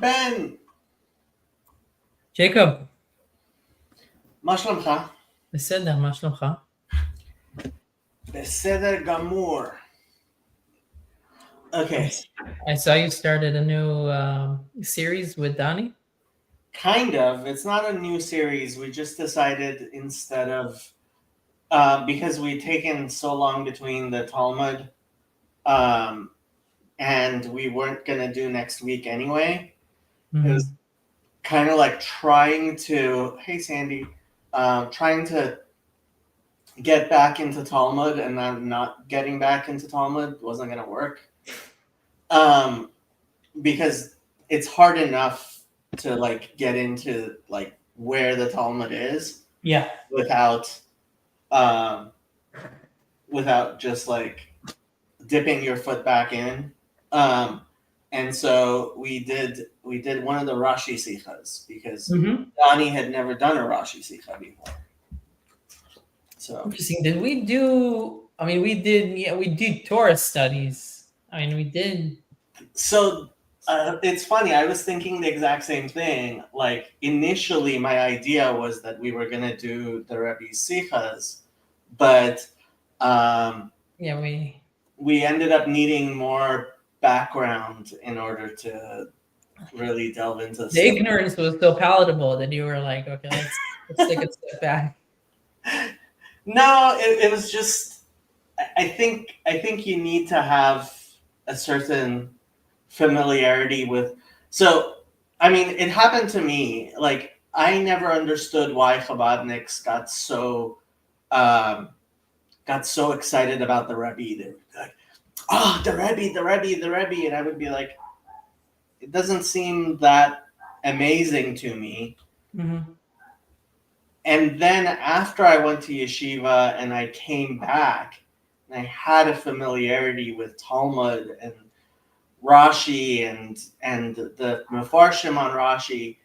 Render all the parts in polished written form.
Ben, Jacob, מה שלומך? בסדר, מה שלומך? בסדר גמור. Okay, I saw you started a new series with Donnie. kind of. It's not a new series. We just decided instead of, because we'd taken so long between the Talmud, um, and we weren't going to do next week anyway. It was kind of like trying to, hey Sandy, trying to get back into Talmud and then not getting back into Talmud wasn't going to work. Um, because it's hard enough to like get into like where the Talmud is Yeah. without um without just like dipping your foot back in. Um and so we did one of the Rashi Sikhas because Donnie had never done a Rashi Sikha before. So Interesting. Did we do? I mean, we did. Yeah, we did Torah studies. I mean, we did. so it's funny. I was thinking the exact same thing. Like initially, my idea was that we were gonna do the Rebbe Sikhas, but Yeah, we ended up needing more background in order to really delve into the stuff. ignorance was so palatable that you were like, okay, let's take a step back. No, it was just. I think you need to have a certain familiarity with. So, I mean, it happened to me. Like, I never understood why Chabadniks um, got so excited about the Rebbe. They were like, "Oh, the Rebbe, the Rebbe, the Rebbe," and I would be like, "It doesn't seem that amazing to me." And then after I went to yeshiva and I came back, and I had a familiarity with Talmud and Rashi and the Mefarshim on Rashi,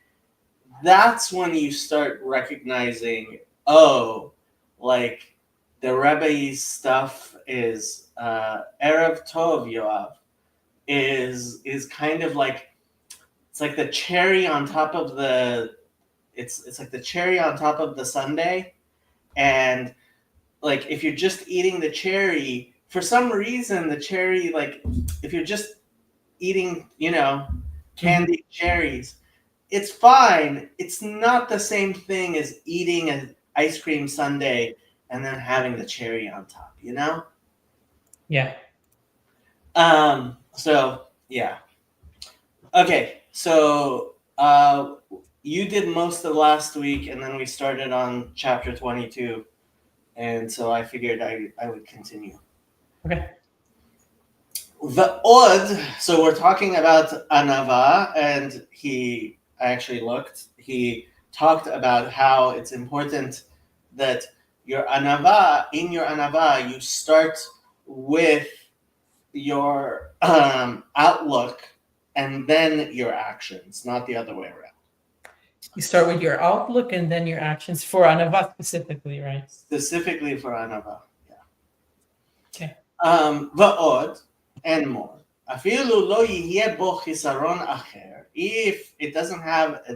that's when you start recognizing, oh, like the Rebbe's stuff is Erev Tov Yoav is kind of like it's like the cherry on top of the it's like the cherry on top of the sundae, and like if you're just eating the cherry for some reason the cherry like if you're just eating candied cherries, it's fine. It's not the same thing as eating an ice cream sundae and then having the cherry on top, Yeah. So yeah. Okay, so you did most of last week and then we started on chapter 22, and so I figured I would continue. Okay. The Od, so we're talking about Anava, and I actually looked, he talked about how it's important that in your Anava, you start with your outlook and then your actions, not the other way around. You start with your outlook and then your actions for Anava specifically, right? Specifically for Anava, yeah. Okay. Va'od, and more. אפילו לא יהיה בו חיסרון אחר, if it doesn't have a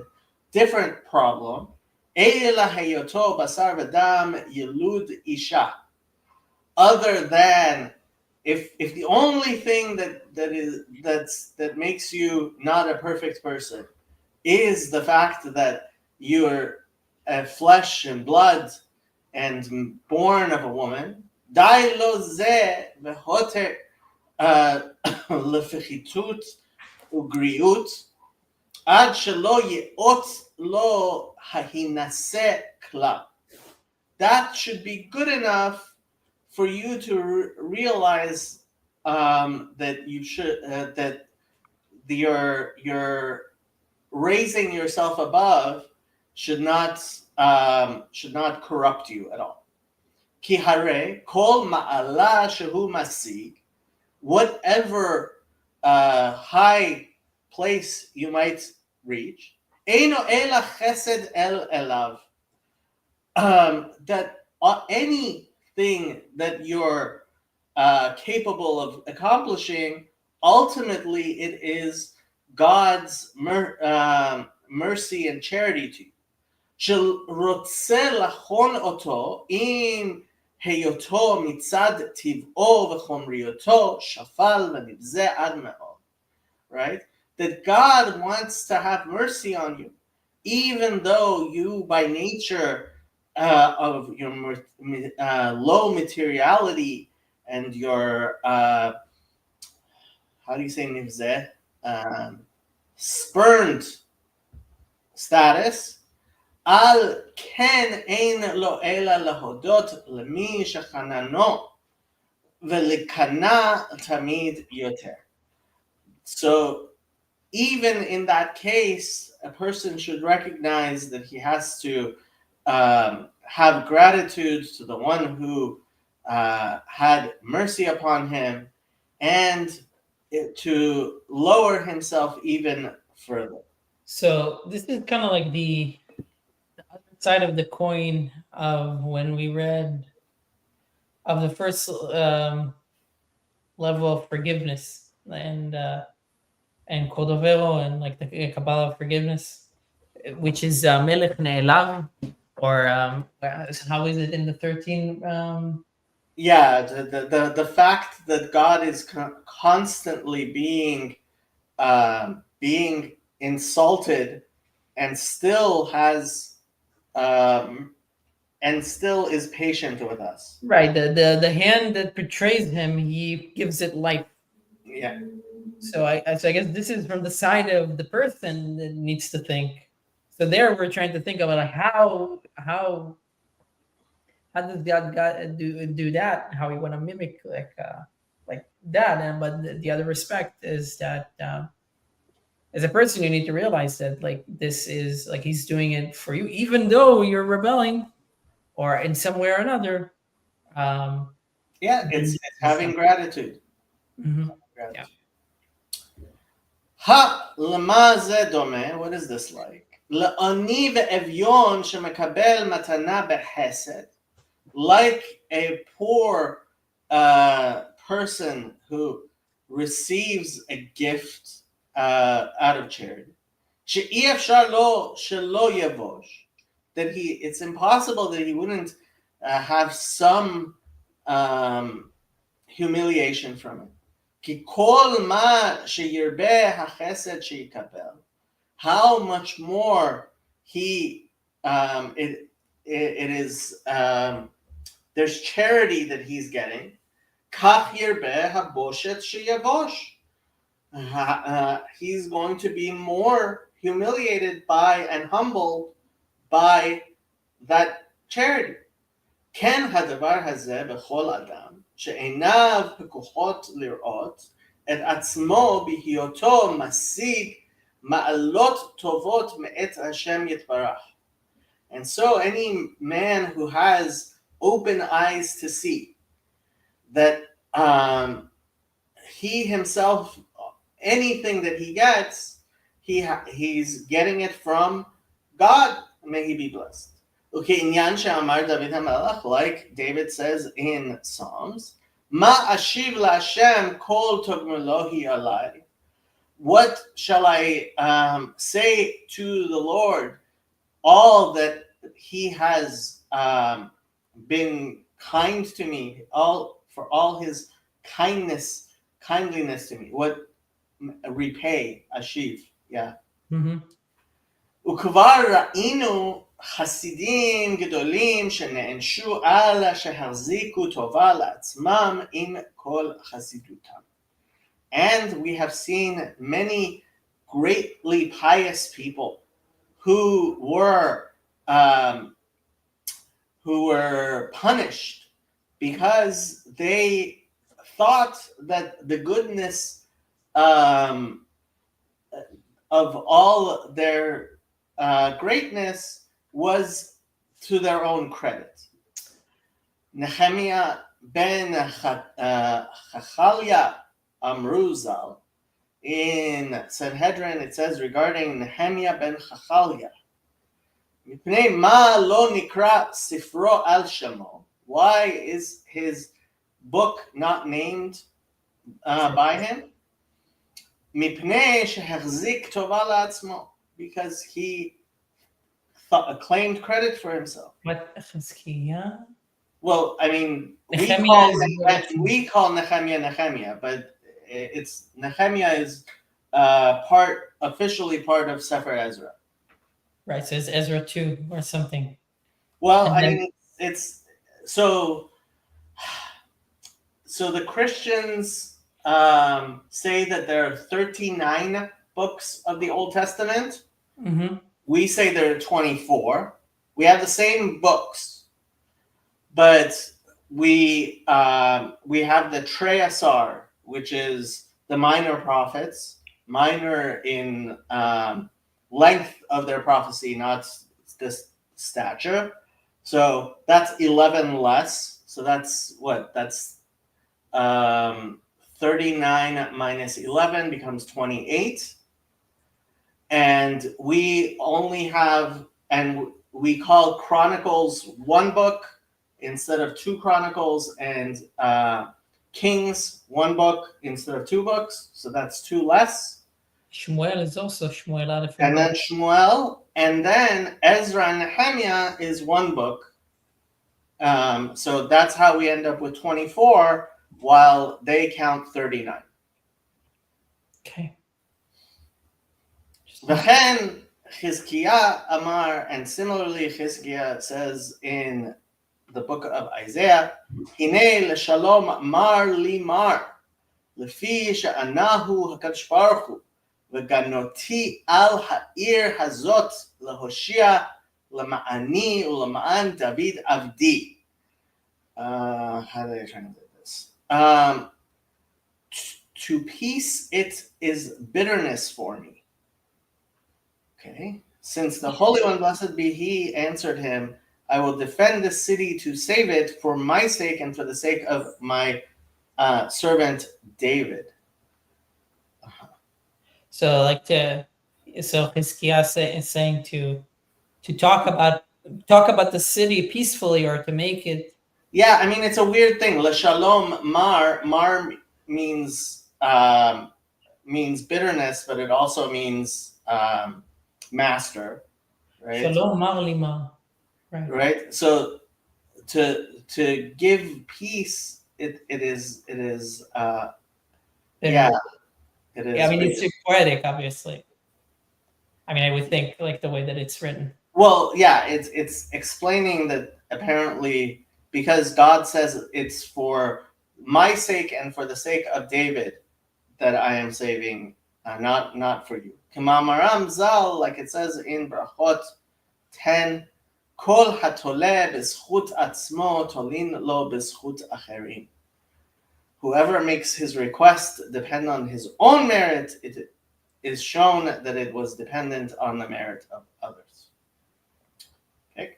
different problem, אלא היותו בשר ודם ילוד אישה. Other than if the only thing that makes you not a perfect person is the fact that you're flesh and blood and born of a woman, די לו זה והותר לפחיתות וגריעות, עד שלא יאות לו ההינשא כלל. That should be good enough for you to realize that you should that your raising yourself above should not corrupt you at all. כי הרי כל מעלה שהוא משיג, whatever high place you might reach, אינו אלא חסד אליו. That anything that you're capable of accomplishing, ultimately it is God's mercy and charity to you. שרוצה לחון אותו עם היותו מצד טבעו וחומריותו שפל ונבזה עד מאוד. Right? That God wants to have mercy on you, even though you by nature of your low materiality and your how do you say nivzeh? Spurned status, על כן אין לו אלא להודות למי שחננו ולקנא תמיד יותר. So even in that case, a person should recognize that he has to have gratitude to the one who had mercy upon him, and to lower himself even further. So this is kind of like the other side of the coin of when we read of the first level of forgiveness and Cordovero and like the Kabbalah of forgiveness, which is Melech Ne'elav, or how is it in the 13? Yeah, the fact that God is constantly being insulted and still has and still is patient with us. Right, the hand that betrays him, he gives it life. Yeah. So I guess this is from the side of the person that needs to think. So there we're trying to think about like how does God do that? How we want to mimic like that? And but the other respect is that as a person you need to realize that like this is like he's doing it for you, even though you're rebelling, or in some way or another. Yeah, it's having gratitude. Mm-hmm. Gratitude. Ha lama ze dome. What is this like? La'ani ve'evyon shemekabel matana behesed. Like a poor person who receives a gift out of charity. She'i efshar lo shelo yevosh. That it's impossible that he wouldn't have some humiliation from it. כי כל מה שירבה החסד שיקבל, how much more it is there's charity that he's getting. כך ירבה הבושת שיבוש. He's going to be more humiliated by and humbled by that charity. כן הדבר הזה בכל אדם שעיניו פקוחות לראות את עצמו בהיותו משיג מעלות טובות מאת השם יתברך. And so any man who has open eyes to see that he himself, anything that he gets, he's getting it from God. May he be blessed. Okay, Inyan she'amar David HaMelech, like David says in Psalms, Ma ashiv la'Hashem kol togmelohi alai. What shall I say to the Lord? All that he has been kind to me, for all his kindness, kindliness to me. What repay, ashiv, yeah. וכבר ראינו חסידים גדולים שנענשו על שהחזיקו טובה לעצמם עם כל חסידותם. And we have seen many greatly pious people who were punished because they thought that the goodness of all their greatness was to their own credit. Nehemiah ben Chachaliah Amruzal, in Sanhedrin, it says regarding Nehemiah ben Chachaliah, מפני מה לא נקרא ספרו על שמו? Why is his book not named by him? מפני שהחזיק טובה לעצמו, because he claimed credit for himself. What Chizkiah? Well, I mean, Nehemiah is we call Nehemiah, but it's Nehemiah is officially part of Sefer Ezra. right. So it's Ezra 2 or something. Well, And I then- mean, it's so the Christians say that there are 39 books of the Old Testament. Mhm. We say there are 24. We have the same books, but we have the Treasar, which is the minor prophets, minor in length of their prophecy, not this stature. So that's 11 less. So that's what? That's 39 minus 11 becomes 28. And we only have, and we call Chronicles one book instead of two Chronicles, and Kings one book instead of two books. So that's two less. Shmuel is also Shmuel out of And then Shmuel, and then Ezra and Nehemiah is one book. So that's how we end up with 24, while they count 39. Okay. V'chen Chizkiah Amar, and similarly Chizkiah says in the book of Isaiah, Hine l'shalom mar li mar, lefi she'anahu hakadosh baruch hu, v'ganoti al ha'ir hazot lehoshia lema'ani ulema'an David avdi. How do they translate this? To peace it is bitterness for me. Okay. Since the Holy One, blessed be He, answered him, I will defend this city to save it for my sake and for the sake of my servant David. So Chizkiah is saying to talk about the city peacefully, or to make it. Yeah, I mean, it's a weird thing. L'shalom mar means bitterness, but it also means master, right? Shalom mar lima. Right. So to give peace, it is yeah, it is. Yeah, I mean, it's poetic, obviously. I mean, I would think like the way that it's written. Well, yeah, it's explaining that apparently because God says it's for my sake and for the sake of David that I am saving, not for you. Kamamaram zal, like it says in Brachot 10, Kol hatole b'zchut atzmo tolin lo b'zchut acherim. Whoever makes his request depend on his own merit, it is shown that it was dependent on the merit of others. Okay.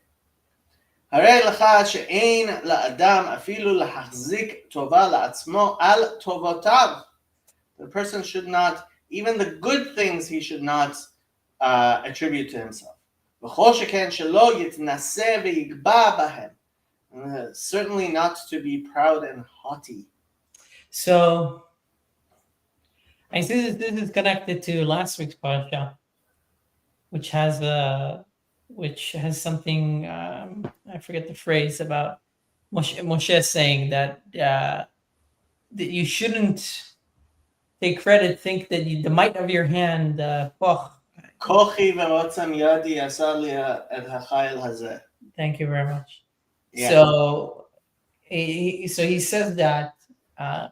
הרי לך שאין לאדם אפילו להחזיק טובה לעצמו על טובותיו. The person should not, even the good things he should not attribute to himself. וכל שכן שלא יתנשא ויגבה בהם. Certainly not to be proud and haughty. So I see this is connected to last week's parasha, which has something, I forget the phrase, about Moshe saying that that you shouldn't take credit, think that the might of your hand, כוחי ועוצם ידי עשה לי את החיל הזה. Thank you very much. Yeah. So he says that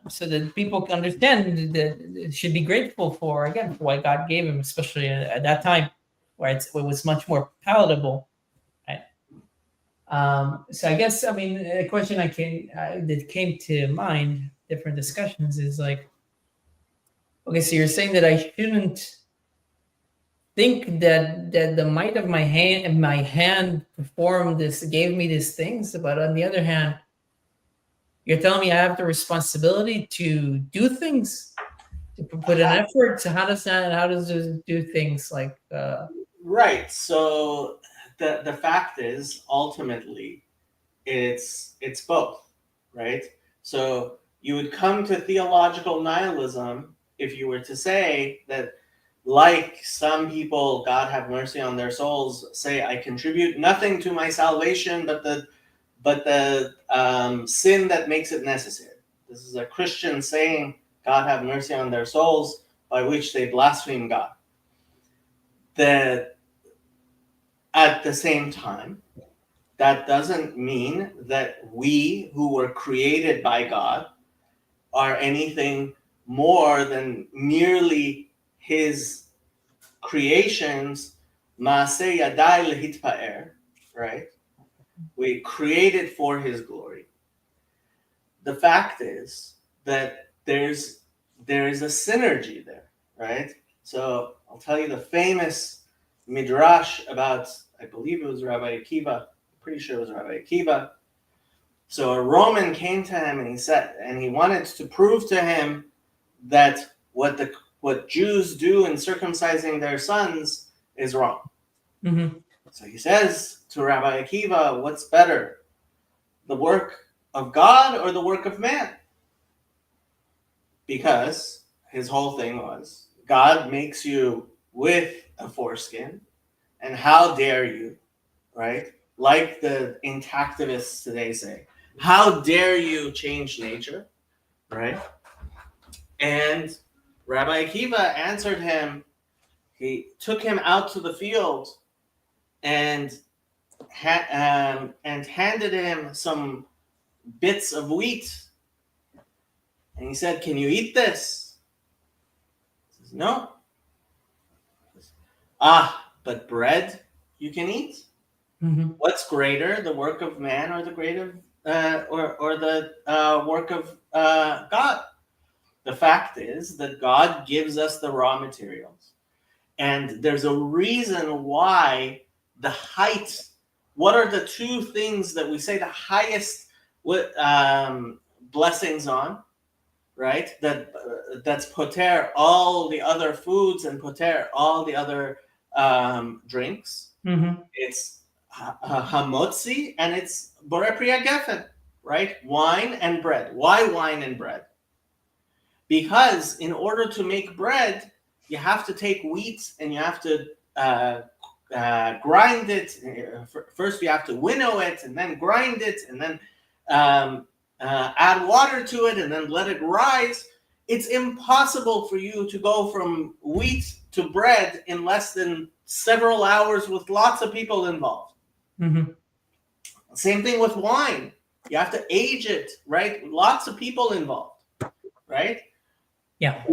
so that people can understand that they should be grateful for, again, for what God gave him, especially at that time where it was much more palatable, right? So I guess, I mean, a question that came to mind, different discussions, is like, okay, so you're saying that I shouldn't think that the might of my hand performed this, gave me these things, but on the other hand, you're telling me I have the responsibility to do things, to put an effort. So how does it do things like right? So the fact is, ultimately, it's both, right? So you would come to theological nihilism if you were to say that, like some people, God have mercy on their souls, say, I contribute nothing to my salvation but the sin that makes it necessary. This is a Christian saying, God have mercy on their souls, by which they blaspheme God. At the same time, that doesn't mean that we who were created by God are anything more than merely his creations, Maaseh Yadai Lehitpa'er, right? We created for his glory. The fact is that there is a synergy there, right? So I'll tell you the famous midrash about, I believe it was Rabbi Akiva, I'm pretty sure it was Rabbi Akiva. So a Roman came to him and he wanted to prove to him that what Jews do in circumcising their sons is wrong. Mm-hmm. So he says to Rabbi Akiva, what's better, the work of God or the work of man? Because his whole thing was, God makes you with a foreskin, and how dare you, right? Like the intactivists today say, how dare you change nature, right? And Rabbi Akiva answered him. He took him out to the field and handed him some bits of wheat. And he said, can you eat this? He says, no. He says, but bread you can eat? Mm-hmm. What's greater, the work of man or the work of God? The fact is that God gives us the raw materials. And there's a reason why the height, what are the two things that we say the highest blessings on, right? That's poter all the other foods and poter all the other drinks. Mm-hmm. It's hamotzi and it's borei pri hagefen, right? Wine and bread. Why wine and bread? Because in order to make bread, you have to take wheat and you have to grind it. First, you have to winnow it and then grind it and then add water to it and then let it rise. It's impossible for you to go from wheat to bread in less than several hours with lots of people involved. Mm-hmm. Same thing with wine. You have to age it, right? Lots of people involved, right? Yeah.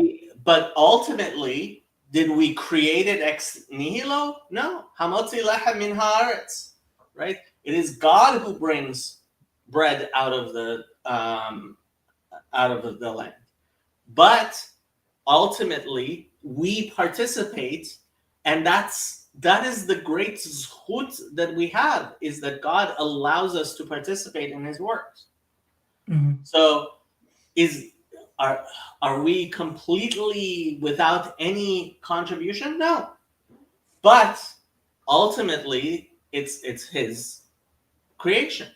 But ultimately, did we create it ex nihilo? No. Hamotzi lechem min haaretz, right? It is God who brings bread out of the land. But ultimately, we participate, and that is the great zchut that we have, is that God allows us to participate in his works. Mm-hmm. So are we completely without any contribution? No. But ultimately, it's his creation.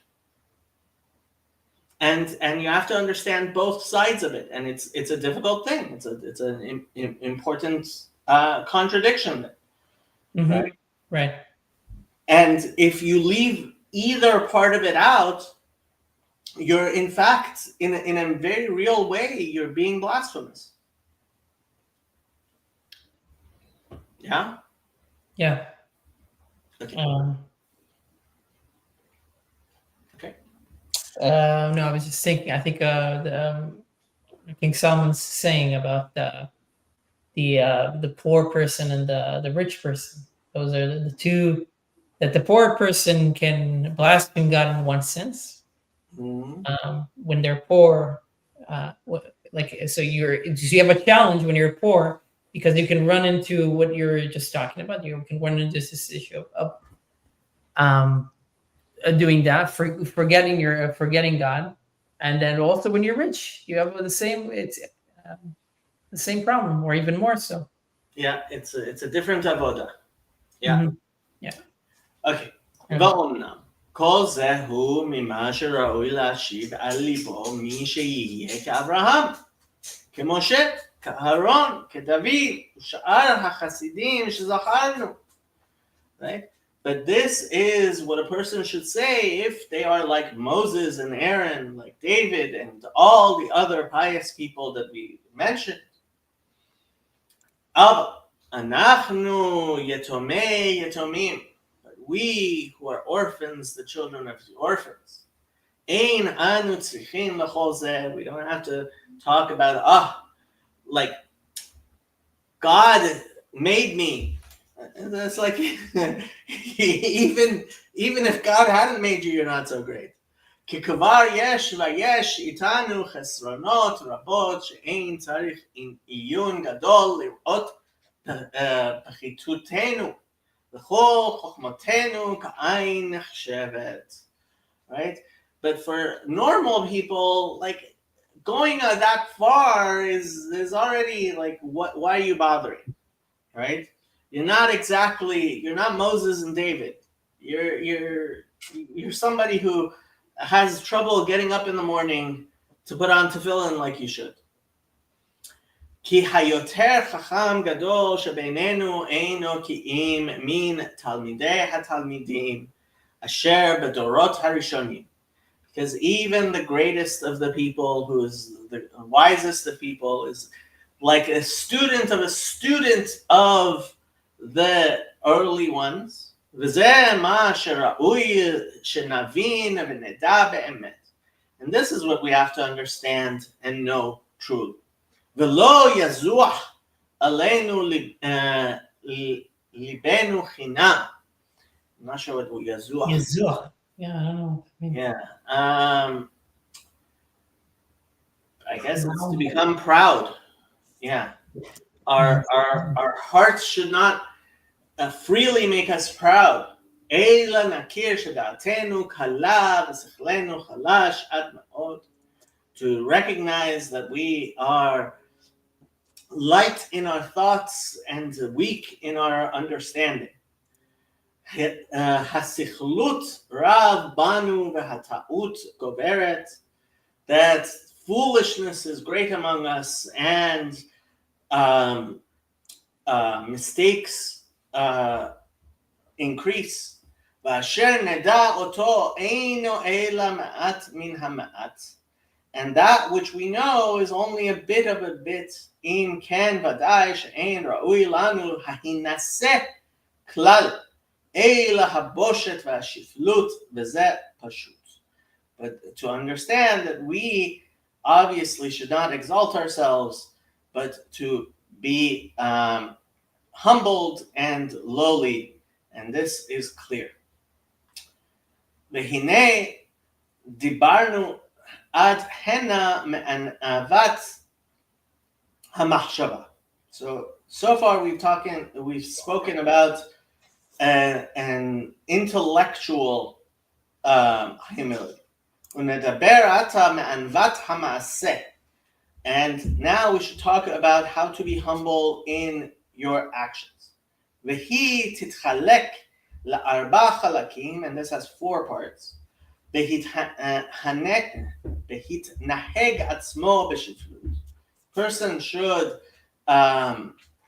And you have to understand both sides of it, and it's a difficult thing. It's an important contradiction there, Mm-hmm. right? Right. And if you leave either part of it out, you're in fact, in a very real way, you're being blasphemous. Yeah. Yeah. Okay. Okay. No, I was just thinking. I think King Solomon's saying about the poor person and the rich person. Those are the two. That the poor person can blaspheme God in one sense. Mm-hmm. When they're poor, so you have a challenge when you're poor, because you can run into what you're just talking about. You can run into this issue of doing that, forgetting God, and then also when you're rich, you have the same. It's the same problem, or even more so. Yeah, it's a different avoda. Yeah. Mm-hmm. Yeah. Okay. ואומנם, כל זה הוא ממה שראוי להשיב על ליבו מי שיהיה כאברהם, כמשה, כאהרון, כדוד, ושאר החסידים שזכרנו. Right? But this is what a person should say if they are like Moses and Aaron, like David and all the other pious people that we mentioned. אבל אנחנו יתומי יתומים, but we who are orphans, the children of the orphans. אין אנו צריכים לכל זה. We don't have to talk about, like God made me. That's like even if God hadn't made you, you're not so great. כי כבר יש ויש איתנו חסרונות רבות שאין צריך עיון גדול לראות פחיתותנו וכל חוכמתנו כעין נחשבת. Right? But for normal people, like going that far is already like, why are you bothering? Right? You're not Moses and David. You're somebody who has trouble getting up in the morning to put on tefillin like you should. כי היותר חכם גדול שבינינו אינו כי אם מן תלמידי התלמידים אשר בדורות הראשונים. Because even the greatest of the people, who is the wisest of people, is like a student of the early ones. וזה מה שראוי שנבין ונדע באמת. And this is what we have to understand and know truly. ולא יזוח עלינו ליבנו חינם. I'm not sure what יזוח. Yezuach. Yeah, I don't know. Yeah. I guess it's to become proud. Yeah. Our hearts should not freely make us proud. אלא נכיר שדעתנו קלה ושכלנו חלש עד מאוד. To recognize that we are light in our thoughts and weak in our understanding. הסיכלות רב בנו והטעות גוברת. That foolishness is great among us and mistakes increase. ואשר נדע אותו אינו אלא מעט מן המעט. And that which we know is only a bit of a bit. אם כן ודאי שאין ראוי לנו ההינשא כלל אלא הבושת והשפלות, וזה פשוט. But to understand that we obviously should not exalt ourselves, but to be humbled and lowly, and this is clear. והנה דיברנו עד הנה מענוות המחשבה. So far we've spoken about an intellectual humility. ונדבר עתה מענוות המעשה. And now we should talk about how to be humble in your actions. והיא תתחלק לארבע חלקים, and this has 4 parts. בהתנהג עצמו בשפלות. Person should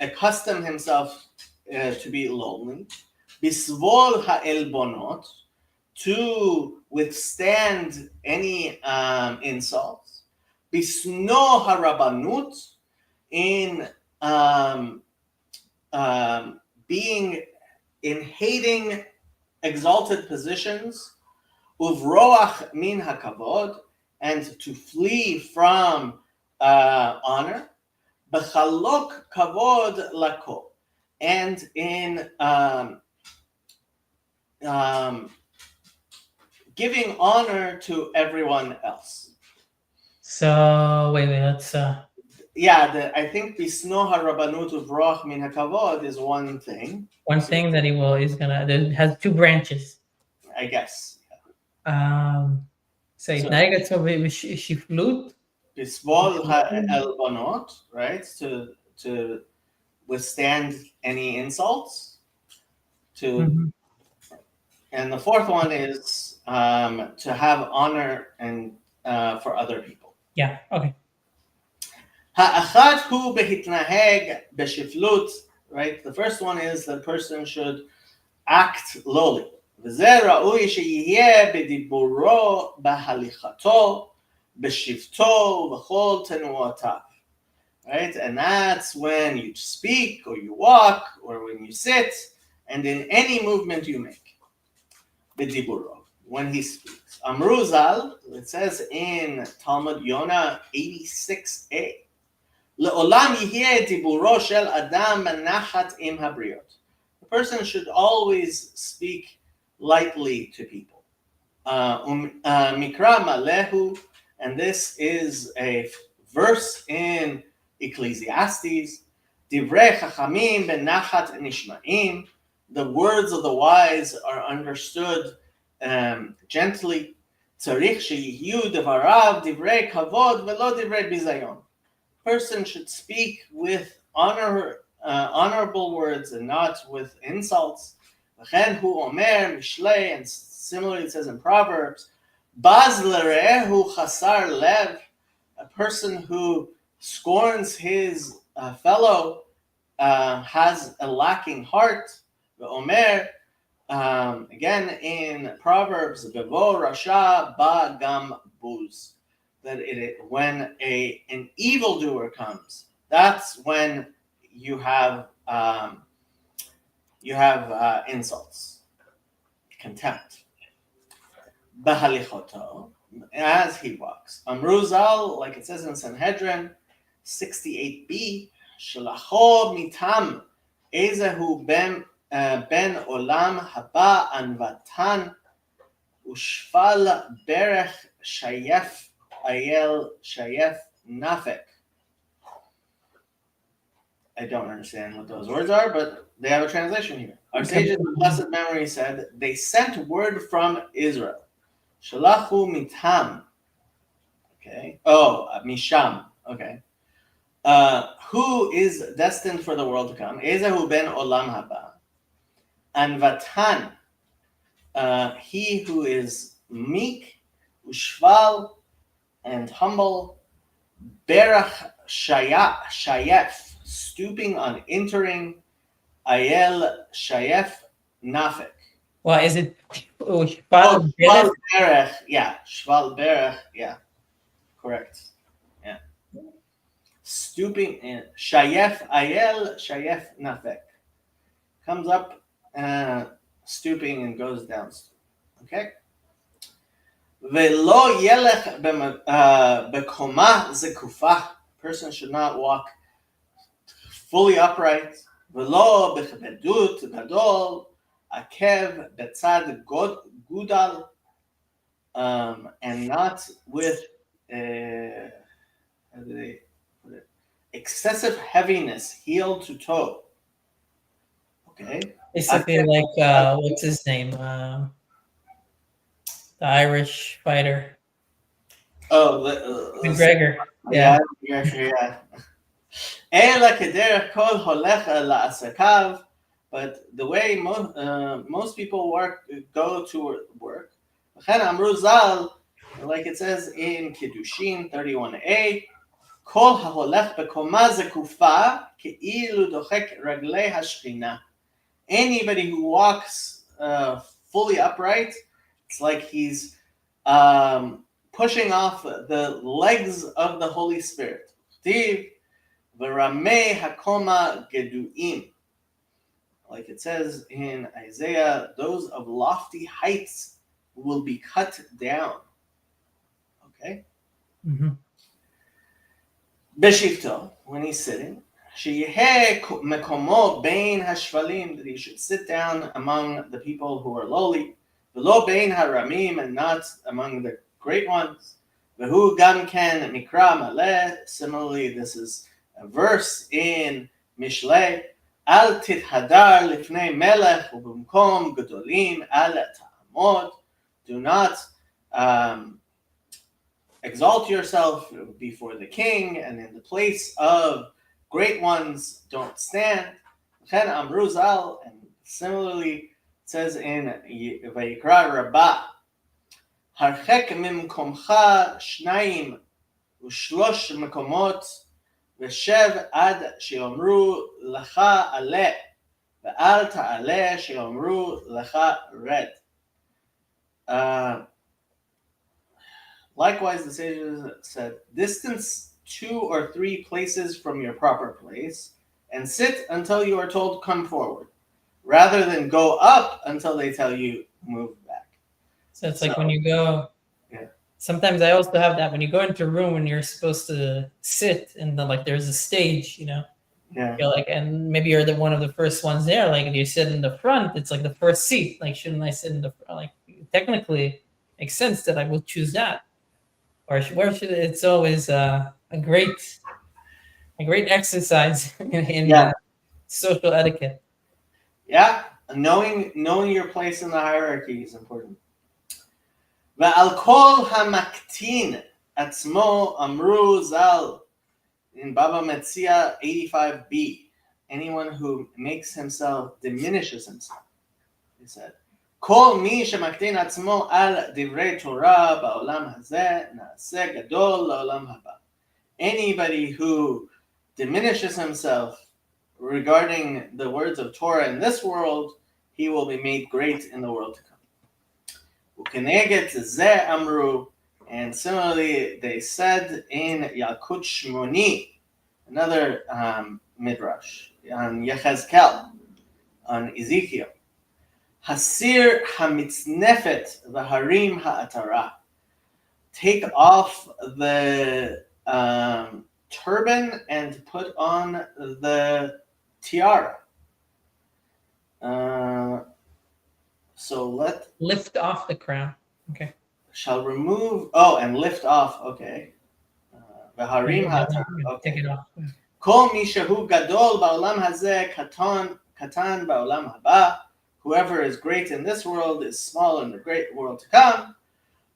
accustom himself to be lonely. בסבול העלבונות, to withstand any insults. בשנוא הרבנות, in hating exalted positions. וברווח מן הכבוד, and to flee from honor. בחלוק כבוד לכל, and in giving honor to everyone else. So wait, let's I think bisno harabanut uvroach min hakavod is one thing. One thing that that has 2 branches. I guess. So itnaheg atzmo b'shiflut. Bisvol ha'elbonot, right? To withstand any insults. And the 4th one is to have honor and for other people. Yeah. Okay. Ha'achad hu behitnaheg beshiflut. Right. The first one is the person should act lowly. וזה ראוי שיהיה בדיבורו, בהליכתו, בשבתו ובכל תנועותיו. Right? And that's when you speak or you walk or when you sit and in any movement you make. בדיבורו, when he speaks. אמרו ז"ל, it says in Talmud Yonah 86a, לעולם יהיה דיבורו של אדם בנחת עם הבריות. The person should always speak lightly to people. Mikra malehu, and this is a verse in Ecclesiastes. Divrei chachamim benachat nishma'im. The words of the wise are understood gently. Tzarich sheyihu devarav divrei kavod velo divrei bizayon. Person should speak with honorable words and not with insults. And similarly it says in Proverbs, Baz l're'ehu chasar lev, a person who scorns his fellow has a lacking heart. Omer, again in Proverbs, Bevo rasha ba gam buz, that when an evildoer comes, that's when you have insults, contempt. Bahalichoto, as he walks. Amru zal, like it says in Sanhedrin 68b, Shalacho mitam ezehu ben olam haba anvatan ushfal berech shayef ayel shayef nafek. I don't understand what those words are, but they have a translation here. Our sages of blessed memory said, they sent word from Israel. Shalahu mitam. Okay. Oh, misham. Okay. Who is destined for the world to come? Ezehu ben olam haba. Anvatan. He who is meek, ushval, and humble. Berach shayef. Stooping on entering, Ayel Shayef Nafek. Well, is it Shval Berech? Yeah, Shval Berech. Yeah, correct. Yeah, stooping in Shayef Ayel Shayef Nafek comes up, stooping and goes down. Okay. Velo Yelech Bekoma Zekufa. Person should not walk fully upright, velo bechbedut gadol, akev betzad gudal, and not with excessive heaviness, heel to toe. Okay. Basically, like what's his name? The Irish fighter. Oh, McGregor. Yeah. But the way most people go to work, like it says in Kiddushin 31a, כל ההולך בקומה זקופה כאילו דוחק רגלי השכינה. Anybody who walks fully upright, it's like he's pushing off the legs of the Holy Spirit. V'ramei hakoma geduim. Like it says in Isaiah, those of lofty heights will be cut down. Okay? Beshivto, when he's sitting, sheyeh mekomo bein hashvalim, that he should sit down among the people who are lowly, v'lo bein haramim, and not among the great ones. V'hu gam ken mikra maleh. Similarly, this is a verse in Mishlei. Al tithadar lifnei melech ubumkom gedolim al ta'amod. Do not exalt yourself before the king, and in the place of great ones don't stand. Chen amru zal, and similarly it says in Vayikra Rabbah, harchek mimkomcha shnayim ushlosh mekomot ושב עד שיאמרו לך עלה, ואל תעלה שיאמרו לך רד. Likewise, the sages said, distance 2 or 3 places from your proper place, and sit until you are told come forward, rather than go up until they tell you move back. So it's like when you go. Yeah. Sometimes I also have that when you go into a room and you're supposed to sit, and then like there's a stage, Yeah. You're like, and maybe you're one of the first ones there. Like if you sit in the front, it's like the first seat. Like shouldn't I sit in the front? Like technically, makes sense that I will choose that. Or where should it? It's always a great exercise in social etiquette. Yeah, knowing your place in the hierarchy is important. ועל כל המקטין עצמו אמרו ז"ל, in Baba Metzia 85b, anyone who makes himself, diminishes himself, he said, כל מי שמקטין עצמו על דברי תורה בעולם הזה, נעשה גדול לעולם הבא. Anybody who diminishes himself regarding the words of Torah in this world, he will be made great in the world to come. וכנגד זה אמרו, and similarly they said in Yalkut Shmoni, another midrash, on Yechezkel, on Ezekiel, Hasir hamitznefet v'harim ha'atara, take off the turban and put on the tiara. So lift off the crown. Okay. Shall remove. Oh, and lift off. Okay. V'harim ha'atara. Take it off. Kol mi shehu gadol ba'olam hazeh katan ba'olam haba. Whoever is great in this world is small in the great world to come.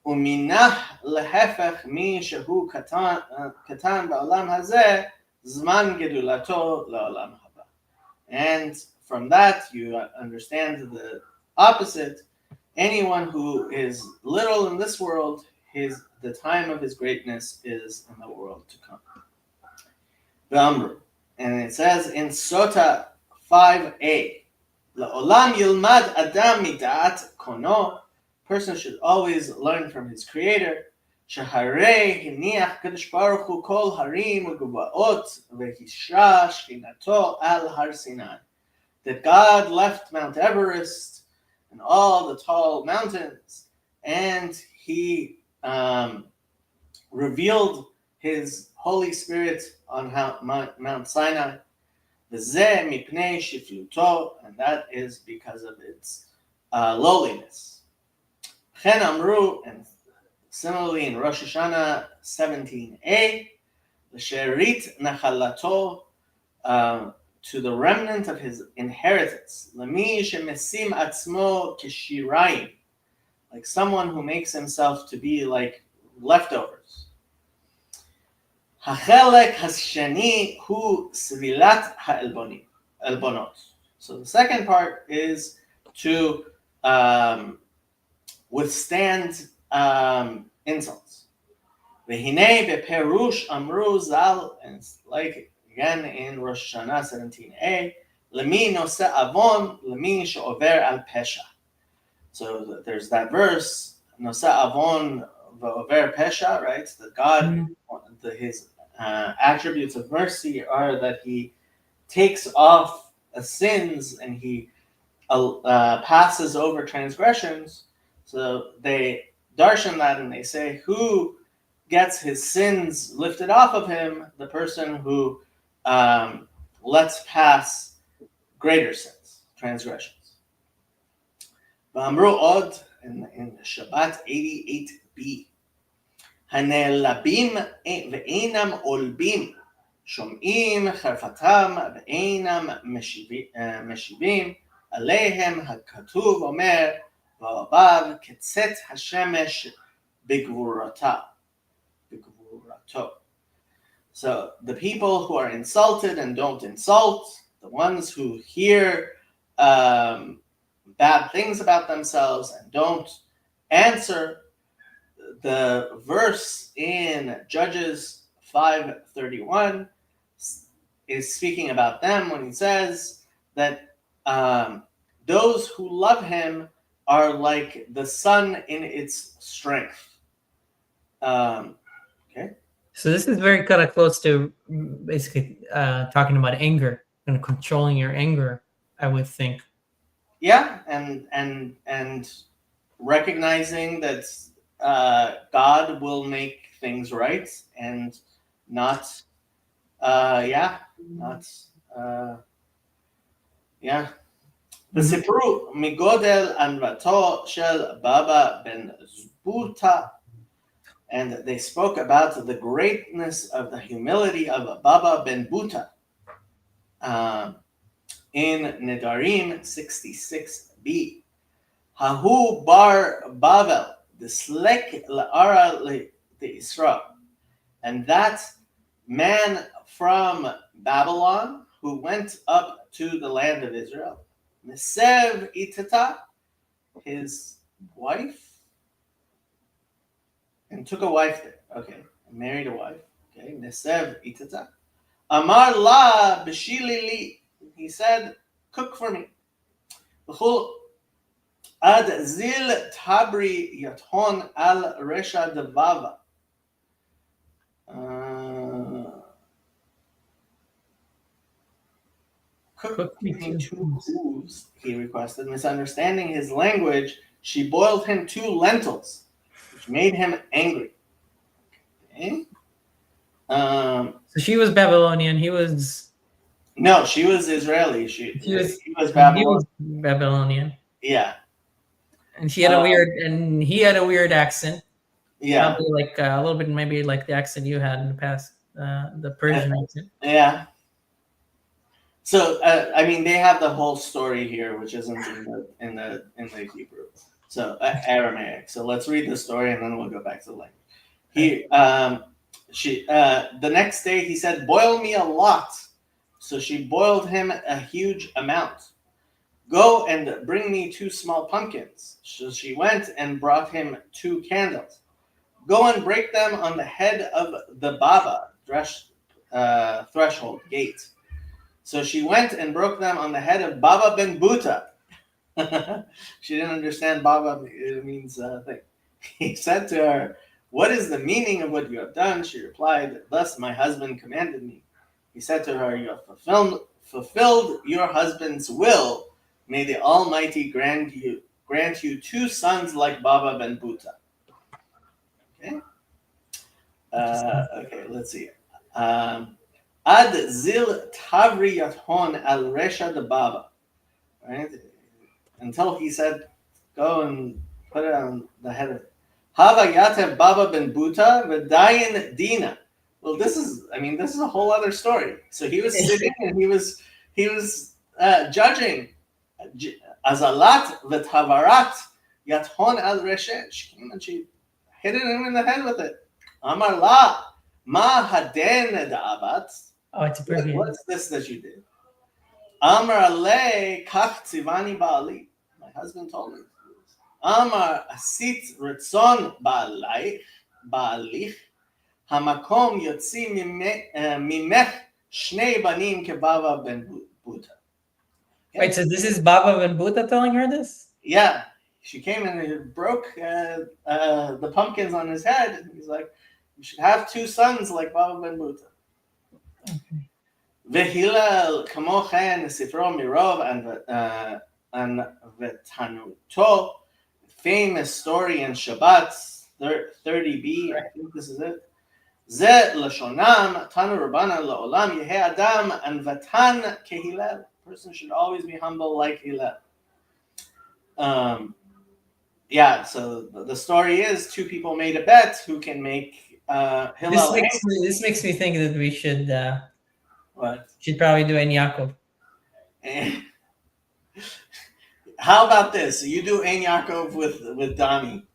Uminah lehefech mi shehu katan ba'olam hazeh zman gedulato la'olam haba. And from that you understand the opposite. Anyone who is little in this world, the time of his greatness is in the world to come. V'amru, and it says in Sota 5a, La'olam yilmad adam mida'at kono, person should always learn from his creator. Shaharei hiniach kadosh baruch hu kol harim u'guvaot v'hishra shchinato al har Sinai. That God left Mount Everest and all the tall mountains, and he revealed his Holy Spirit on Mount Sinai. V'zeh mipnei shifluto, and that is because of its lowliness. Chen amru, and similarly in Rosh Hashanah 17a, l'sherit nachalato, to the remnant of his inheritance, Lami shemesim atzmo keshirayim, like someone who makes himself to be like leftovers. Hachelek hasheni hu svilat ha'elbonot. So the second part is to withstand insults. V'hinei beperush amru zal, and like again in Rosh Hashanah 17a, Lemi noseh avon, lemi she'over al pesha. So there's that verse, noseh avon v'over pesha, right? That God, his attributes of mercy are that he takes off sins and he passes over transgressions. So they darshan that and they say, who gets his sins lifted off of him? The person who lets pass greater sins, transgressions. V'amru od, in Shabbat 88b, Hanelabim ve'enam olbim, shom'im charfatam ve'enam meshivim, aleihem hakatuv omer, va'abav ketzet hashemesh b'gvurato. So the people who are insulted and don't insult, the ones who hear bad things about themselves and don't answer, the verse in Judges 5:31 is speaking about them when he says that those who love him are like the sun in its strength. Okay. So this is very kind of close to basically talking about anger and controlling your anger, I would think. Yeah, and recognizing that God will make things right and not yeah, not yeah. וסיפרו מגודל ענוותו של בבא בן זבוטה, and they spoke about the greatness of the humility of Baba ben Buta in Nedarim 66b. Hahu bar Babel, the slek la'ara the Israel, and that man from Babylon who went up to the land of Israel. Mesev Itata, his wife, and took a wife there. Okay, married a wife. Okay, Mesev Itata. Amar la b'shilili. He said, cook for me. Ad zil tabri yaton al resha devava. Cook me 2 hooves, he requested. Misunderstanding his language, she boiled him 2 lentils, which made him angry. Okay. So she was Babylonian. He was. No, she was Israeli. He was Babylonian. Yeah. And she had a weird, and he had a weird accent. Yeah. Probably like a little bit, maybe like the accent you had in the past, the Persian accent. Yeah. So I mean, they have the whole story here, which isn't in the Hebrew, so Aramaic. So let's read the story, and then we'll go back to the language. The next day he said, "Boil me a lot." So she boiled him a huge amount. Go and bring me 2 small pumpkins. So she went and brought him 2 candles. Go and break them on the head of the Baba threshold gate. So she went and broke them on the head of Baba ben Buta. She didn't understand Baba means thing. He said to her, "What is the meaning of what you have done?" She replied, "Thus my husband commanded me." He said to her, "You have fulfilled your husband's will. May the Almighty grant you 2 sons like Baba ben Buta." Okay. Okay, let's see. Ad zil tavri yathon al resha de Baba. Right? Until he said, go and put it on the head of it. Hava yatev Baba ben Buta v'dayin dina. Well, this is a whole other story. So he was sitting and he was judging. Azalat v'tavarat yathon al resha. She came and she hit him in the head with it. Amar la ma haden da'abat. Oh, it's a pretty. What's this that you did? Amar le kach tzivani ba'ali. My husband told me. Amar asit ritzon ba'alich. Hamakom yotzi mimech shnei banim kebaba ben Buta. Wait, so this is Baba ben Buta telling her this? Yeah. She came and broke the pumpkins on his head. And he's like, you should have 2 sons like Baba ben Buta. Okay. Vehilel kamochen sifro mirov and v'tanuto, famous story in Shabbat 30b. I think this is it. Ze lashonam tanu rabbanan laolam yehe adam and v'tan kehilel. Person should always be humble like Hillel. Yeah. So the story is 2 people made a bet who can make Hillel. This makes me think that we should. What? Should probably do Ein Yaakov. How about this? You do Ein Yaakov with Donnie.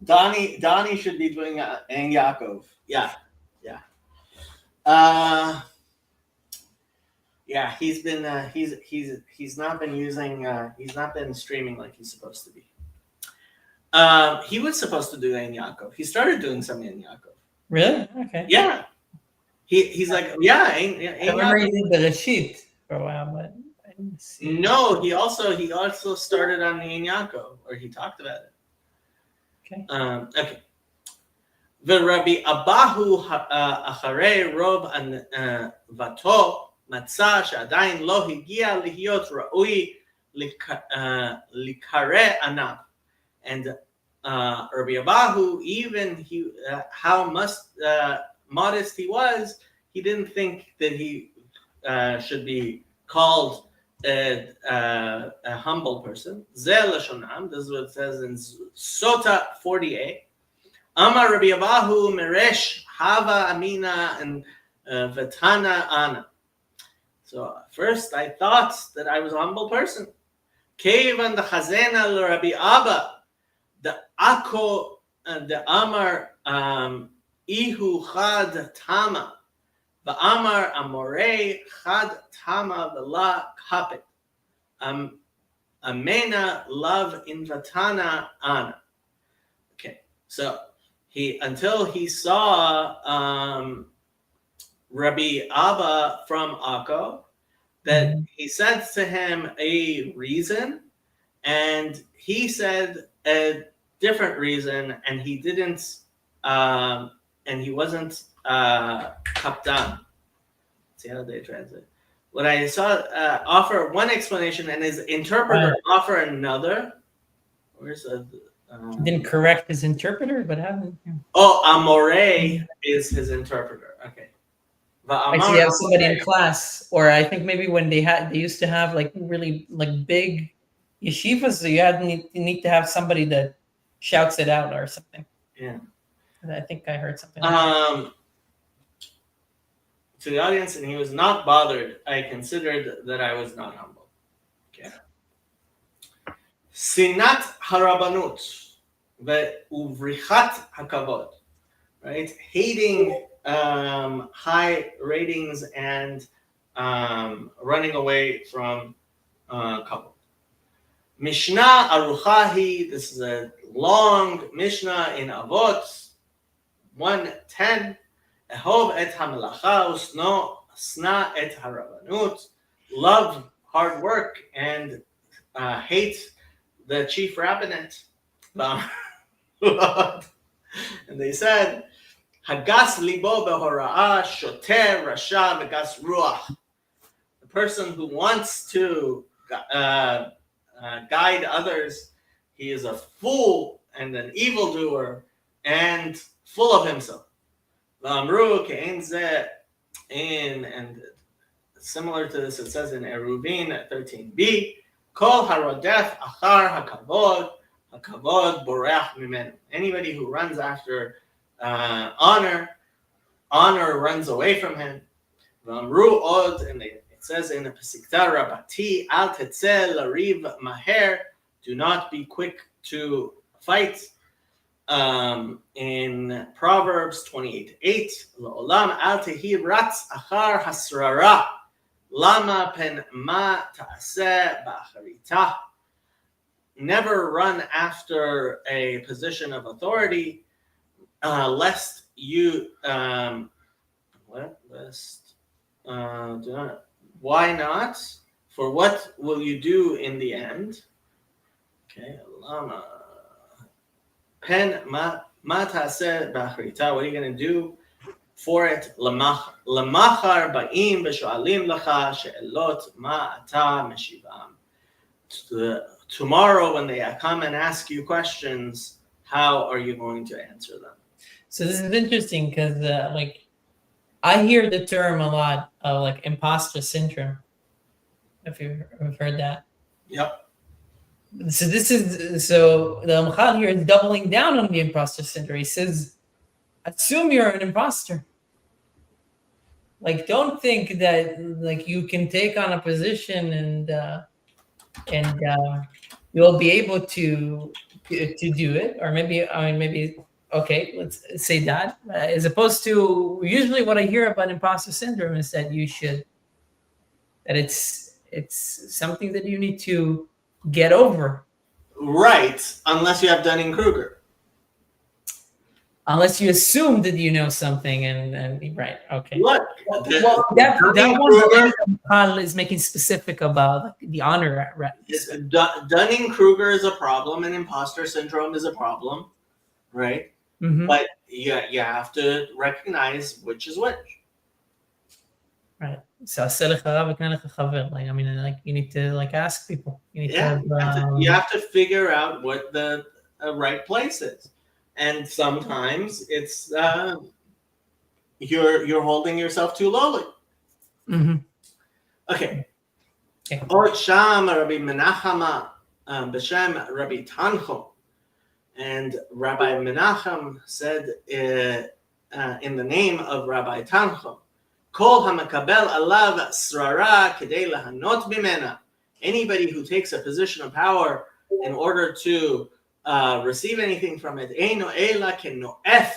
Donnie should be doing Ein Yaakov. Yeah. Yeah. He's been he's not been using he's not been streaming like he's supposed to be. He was supposed to do Ein Yaakov. He started doing some Ein Yaakov. Really? Okay. Yeah. he's like, yeah, I ain't remember Yaakov. he did the Rashid for a while, but I didn't see. No, he also started on the Ein Yaakov, or he talked about it. Okay. Okay. ורבי אבהו אחרי רוב ענוותו מצא שעדיין לא הגיע להיות ראוי לקרא עניו. And Rabbi Abahu, even how modest he was, he didn't think that he should be called a humble person. Zeh lashonam. This is what it says in Sota 48. Amar Rabbi Abahu meresh hava amina and vatana ana. So first I thought that I was a humble person. Kevan the chazena Rabbi Abba, the ako the Amar ihu chad tama, the Amar amorei chad tama v'la kapet. Amena love in vatana ana. Okay, so until he saw Rabbi Abba from Akko, that he said to him a reason, and he said a different reason, and he didn't, and he wasn't kaptan. See how they translate. When I saw offer one explanation and his interpreter offer another. Where's the? He didn't correct his interpreter, but haven't. Oh, Amore is his interpreter. Okay. I see you have somebody in class, or I think maybe when they used to have like really like big yeshivas, so you need to have somebody that shouts it out or something. Yeah. I think I heard something. To the audience, and he was not bothered. I considered that I was not humble. Okay. Sinat harabanut ve'uvrichat hakavod. Right? Hating high ratings and running away from couple. Mishnah Aruchahi, this is a long Mishnah in Avot 110. Ehov et hamelacha usna et harabanut. Love hard work and hate the chief rabbinate. And they said, Hagas libo behora'ah shoter rasha v'gas ruach. The person who wants to guide others, he is a fool and an evildoer and full of himself. V'amru ke'en zeh and similar to this, it says in Eruvin 13b, Kol harodef achar hakavod boreach mimenu. Anybody who runs after honor runs away from him. V'amru od, and it says in the Pesikta Rabati, Al tetzeh lariv maher, do not be quick to fight. In Proverbs 28:8, La'olam al tehi ratz achar hasrara, lama pen ma ta'aseh ba'acharita. Never run after a position of authority, lest you why not? For what will you do in the end? Okay, lama pen ma ta'aseh ba'acharita. What are you going to do for it? Lamachar ba'im b'sho'alim lacha she'elot ma ata meshivam. Tomorrow, when they come and ask you questions, how are you going to answer them? So this is interesting because, like, I hear the term a lot of like imposter syndrome. If you've heard that. Yep. So the Ramchal here is doubling down on the imposter syndrome. He says, assume you're an imposter. Like, don't think that like you can take on a position and you'll be able to do it, or maybe okay, let's say that, as opposed to usually what I hear about imposter syndrome is that it's something that you need to get over. Right, unless you have Dunning-Kruger. unless you assume that you know something, and right, okay. Look, Well, that one Dunning-Kruger, Paul is making specific about like, the honor Dunning-Kruger is a problem, and imposter syndrome is a problem, right? Mm-hmm. But you have to recognize which is which. Right. So like, I mean, like you need to like ask people. You need Yeah, to, you have to figure out what the right place is, and sometimes it's you're holding yourself too lowly. mhm. Okay. Okay. Od Sham Rabbi Menachem b'Shem Rabbi Tancho, and Rabbi Menachem said in the name of Rabbi Tancho, Kol hamakabel alav srara kedei lahanot bimena. Anybody who takes a position of power in order to receive anything from it, eino ela kenoef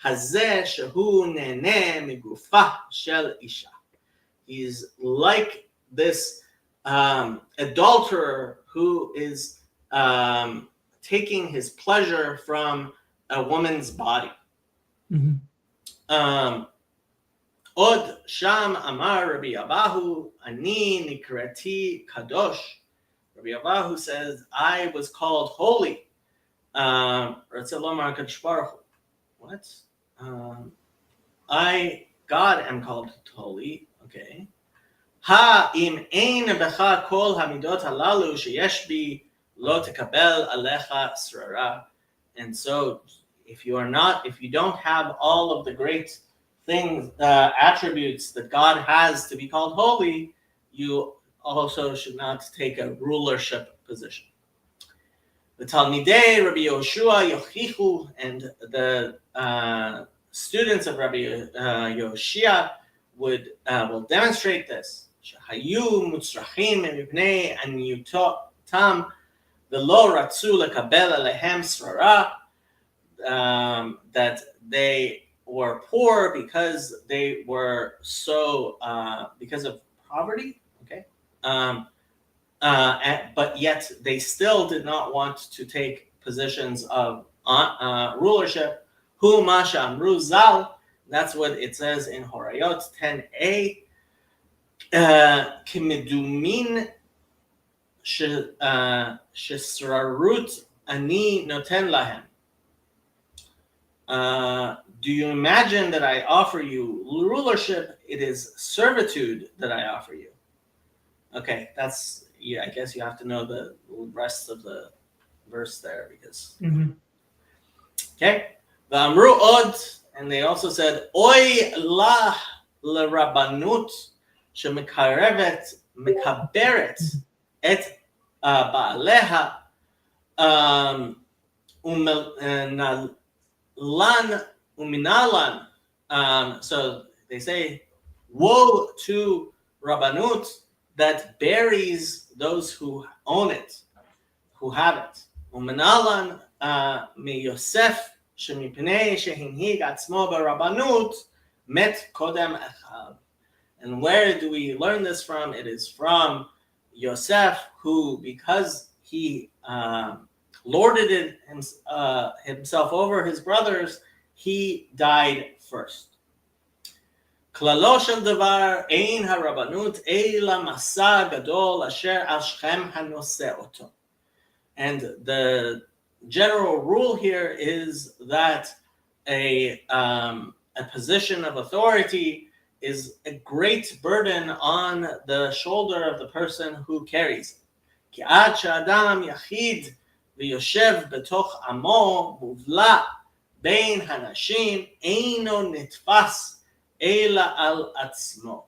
hazeh shehu nene migufa shel isha. He's like this adulterer who is taking his pleasure from a woman's body. Mm-hmm. Od Sham Amar Rabbi Abahu Ani Nikrati Kadosh. Rabbi Abahu says, I was called holy. What? I, God, am called holy. Okay. Ha im ein becha kol hamidot halalu sheyesh bi lo tekabel alecha srara. And so, if you don't have all of the great things, attributes that God has to be called holy, you also should not take a rulership position. The Talmidei Rabbi Yoshua Yochichu, and the students of Rabbi Yoshia will demonstrate this. Shahayu mutzrachim mipnei anyutam v'lo ratzu lekabel alehem srara. That they were poor because they were so because of poverty. Okay, but yet they still did not want to take positions of rulership. Hu masha amru zal. That's what it says in Horayot 10a. Kimidumin shesrarut ani noten lahem. Do you imagine that I offer you rulership? It is servitude that I offer you. Okay, that's, yeah, I guess you have to know the rest of the verse there because. Mm-hmm. Okay, the Amru Od, and they also said, Oy la l'rabanut shemekarevet mekaberet et ba'aleha lan uminalan. So they say, woe to Rabbanut that buries those who own it, who have it. Uminalan mi Yosef shemipnei shehinhig atzmo b'Rabbanut met kodem echad. And where do we learn this from? It is from Yosef, who, because he lorded it himself over his brothers, he died first. Klalo shel davar ein harabanut ela masa gadol asher al shechem hanose oto. And the general rule here is that a position of authority is a great burden on the shoulder of the person who carries it. Ki ad she'adam yachid v'yoshev betoch amo muvla bein hanashim eino nitfas ela al atzmo.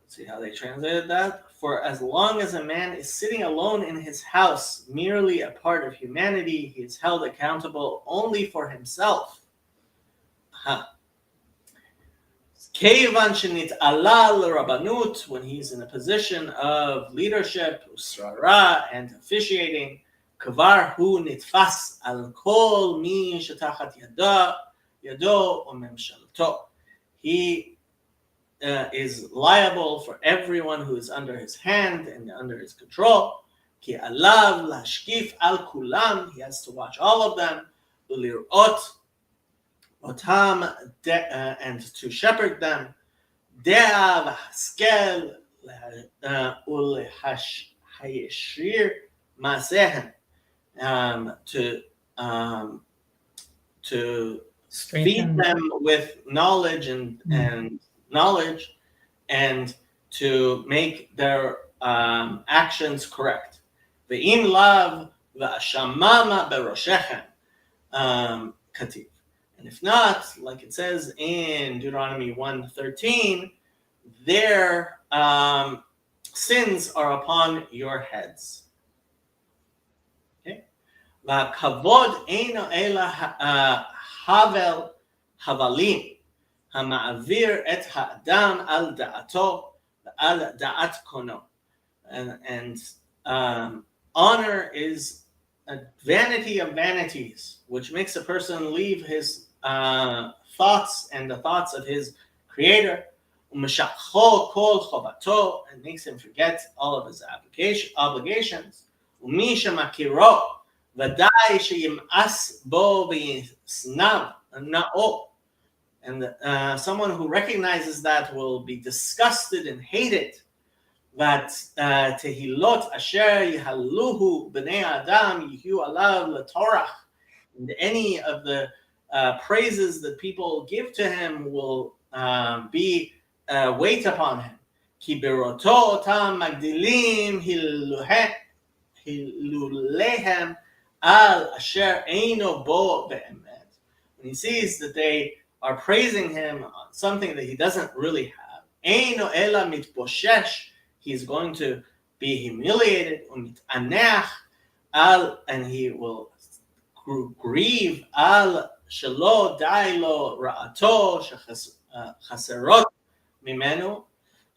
Let's see how they translated that. For as long as a man is sitting alone in his house, merely a part of humanity, he is held accountable only for himself. Kevan shenit alal rabbanut, when he's in a position of leadership, usrara, and officiating, kavar hu nitfas al kol mi shetachat yado umemshalto. He is liable for everyone who is under his hand and under his control. Ki alav lashkif al kulam, he has to watch all of them. ulirot otam and to shepherd them, de'av haskel ulhayeshir masehem, to um, to feed Strengthen. them with knowledge and knowledge, and to make their actions correct. Ve'im lav v'ashamama beroshechem, kativ. And if not, like it says in Deuteronomy 1:13, their sins are upon your heads. Okay? והכבוד אינו אלא הבל הבלים המעביר את האדם על דעתו ועל דעת קונו. And honor is a vanity of vanities, which makes a person leave his thoughts and the thoughts of his creator, ומשכחו כל חובתו, and makes him forget all of his obligations. ומי שמכירו ודאי שימאס בו וישנא נאו. And someone who recognizes that will be disgusted and hated. That tehilot asher yihaluhu b'nei adam yihu alav l'torach. And any of the praises that people give to him will be weight upon him. Ki beroto otam magdilim hilulehem al asher eino bo be'emet. When he sees that they are praising him on something that he doesn't really have, eino ela mitboshesh, he's going to be humiliated, and he will grieve al shelo dailo ra'ato chaserot mimenu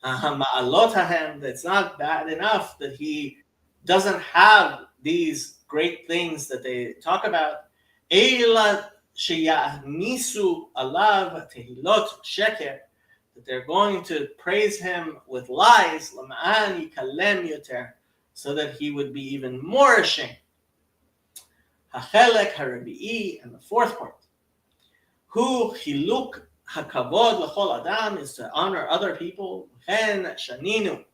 ma'alot hahem. That's not bad enough that he doesn't have these great things that they talk about. Eila sheyahnisu alav tehilot sheker, that they're going to praise him with lies, lama'an yikalem yoter, so that he would be even more ashamed. Hachelek harabi'i, and the fourth part, hu chiluk hakavod l'chol adam, is to honor other people. Chen shaninu,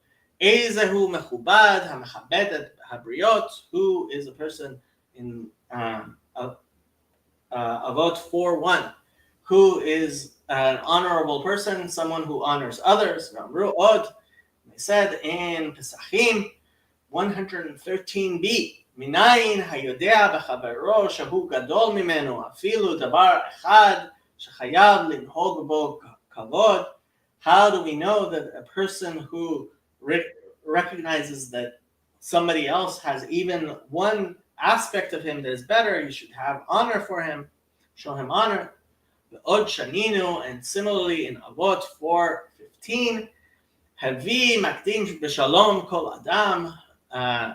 ezehu mechubad hamechabed habriot, who is a person in Avot 4:1, who is an honorable person, someone who honors others. They said in Pesachim 113b, Minayin hayodea b'chavero shehu gadol mimenu afilu davar echad shechayav linhog bo kavod. How do we know that a person who recognizes that somebody else has even one aspect of him that is better, you should have honor for him, show him honor? Od shaninu, and similarly in Avot 4:15, Havi makdim b'shalom kol adam,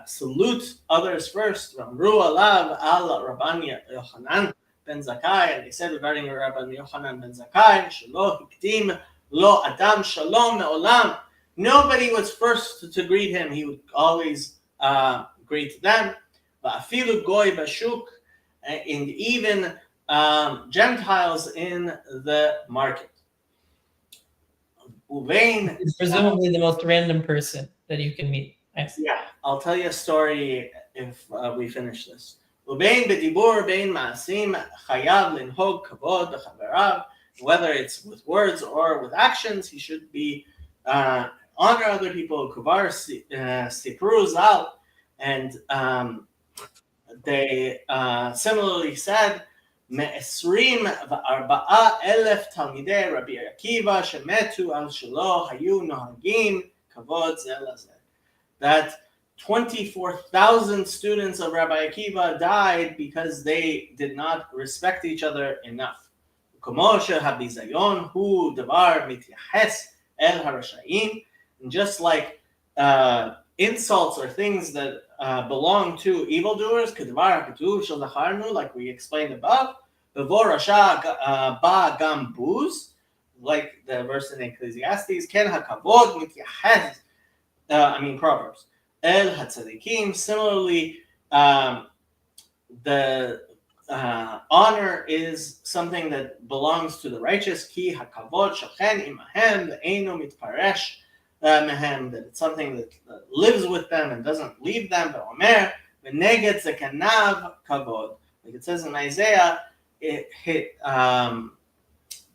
salute others first. Ramru alav al Rabban Yochanan ben Zakkai, and they said regarding Rabban Yochanan ben Zakkai, shelo hikdim lo adam shalom me'olam. Nobody was first to greet him; he would always greet them. Va'afilu goy bashuk, and even Gentiles in the market. Uvein, It's presumably the most random person that you can meet. Yeah, I'll tell you a story if we finish this. Uvein bedibur bein ma'asim chayav linhog kavod b'chaverav. Whether it's with words or with actions, he should be honor other people. Kuvar sipru zal, and they similarly said, Me'esrim v'arba'a elef talmidei Rabbi Akiva shemetu al shelo hayu nohagim kavod zeh lazeh. That 24,000 students of Rabbi Akiva died because they did not respect each other enough. Como shehabizayon hu davar mityaches el harashayim. And just like insults or things that belong to evildoers, like we explained above, ba gam buz, like the verse in Ecclesiastes, ken hakavod mityahez, Proverbs, el hatzadikim. Similarly, the honor is something that belongs to the righteous. Ki hakavod shochen imahem ve'eino mitparesh mehem. That it's something that lives with them and doesn't leave them. Ve'omer v'neged zekanav kavod. Like it says in Isaiah,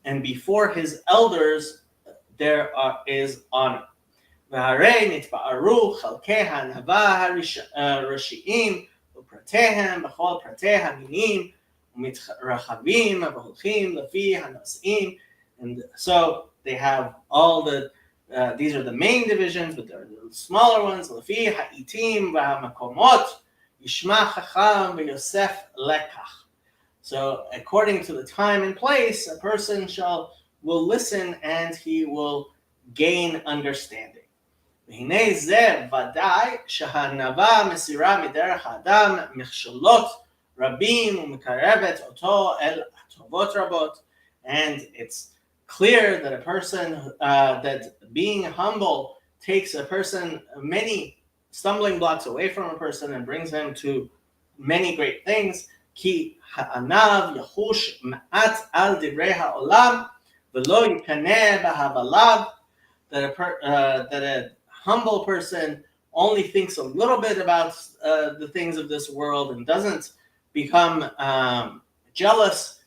and before his elders there is honor. והרי נתפארו חלקי הענווה הראשיים ופרטיהם בכל פרטי המינים ומתרחבים והולכים לפי הנושאים. And so they have all the, these are the main divisions, but there are the smaller ones. לפי העיתים והמקומות ישמע חכם ויוסף לקח. So according to the time and place, a person will listen and he will gain understanding. והנה זה ודאי שהענווה מסירה מדרך האדם מכשלות רבים ומקרבת אותו אל טובות רבות. And it's clear that a person, that being humble takes a person many stumbling blocks away from a person and brings him to many great things. כי הענב יחוש מעט על דברי העולם ולא יקנא בהבליו. That a humble person only thinks a little bit about the things of this world and doesn't become jealous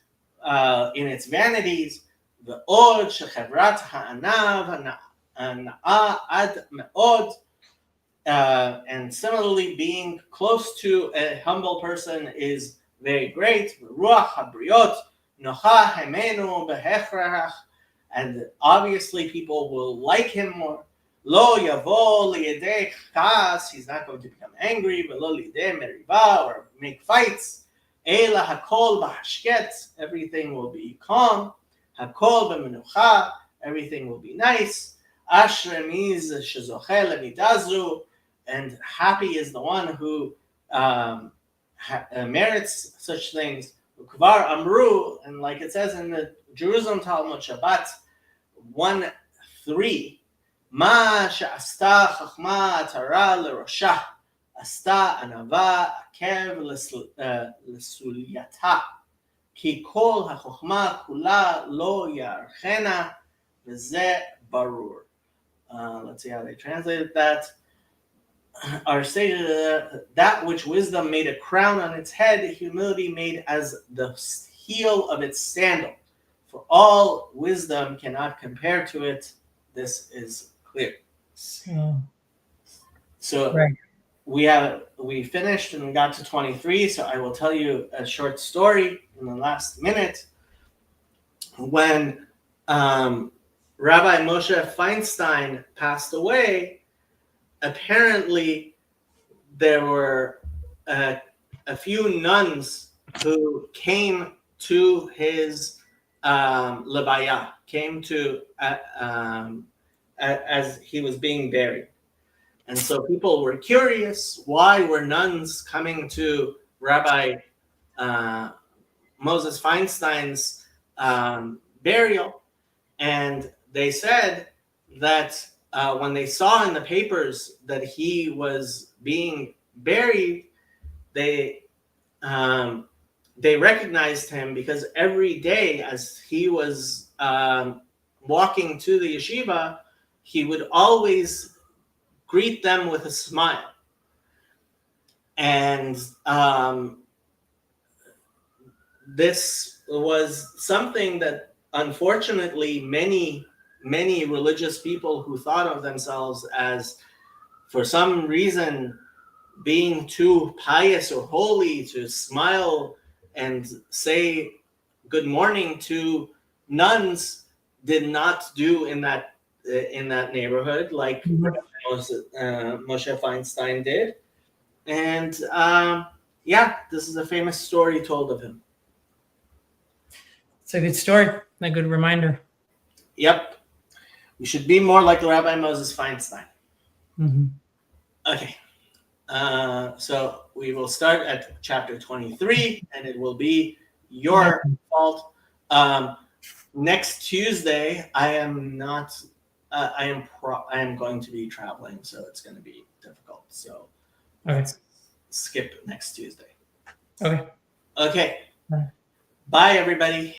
in its vanities. ועוד שחברת הענב הנאה עד מאוד. And similarly, being close to a humble person is very great. רוח הבריות נוחה הימנו בהכרח. And obviously people will like him more. לא יבוא לידי כעס, he's not going to become angry, ולא לידי מריבה or make fights. אלא הכל בהשקט, everything will be calm. הכל במנוחה, everything will be nice. אשרי מי זה שזוכה למידה זו, and happy is the one who merits such things. וכבר אמרו, and like it says in the Jerusalem Talmud Shabbat 1:3, מה שעשתה חכמה עטרה לראשה, עשתה ענווה עקב לסולייתה, כי כל החוכמה כולה לא יערכנה, וזה ברור. Let's see how they translated that. Our stated that which wisdom made a crown on its head, humility made as the heel of its sandal. For all wisdom cannot compare to it. This is clear. So right. we finished and we got to 23. So I will tell you a short story in the last minute. When Rabbi Moshe Feinstein passed away, apparently there were a few nuns who came to his levaya, came to as he was being buried. And so people were curious, why were nuns coming to Rabbi Moses Feinstein's burial? And they said that when they saw in the papers that he was being buried, they recognized him because every day as he was walking to the yeshiva, he would always greet them with a smile. And this was something that unfortunately many religious people who thought of themselves as, for some reason, being too pious or holy to smile and say good morning to nuns, did not do in that neighborhood like Moshe Feinstein did. And this is a famous story told of him. It's a good story, a good reminder. Yep. We should be more like Rabbi Moses Feinstein. Mm-hmm. Okay. So we will start at chapter 23, and it will be your fault. Next Tuesday, I am going to be traveling, so it's going to be difficult. So let's skip next Tuesday. Okay. Bye, everybody.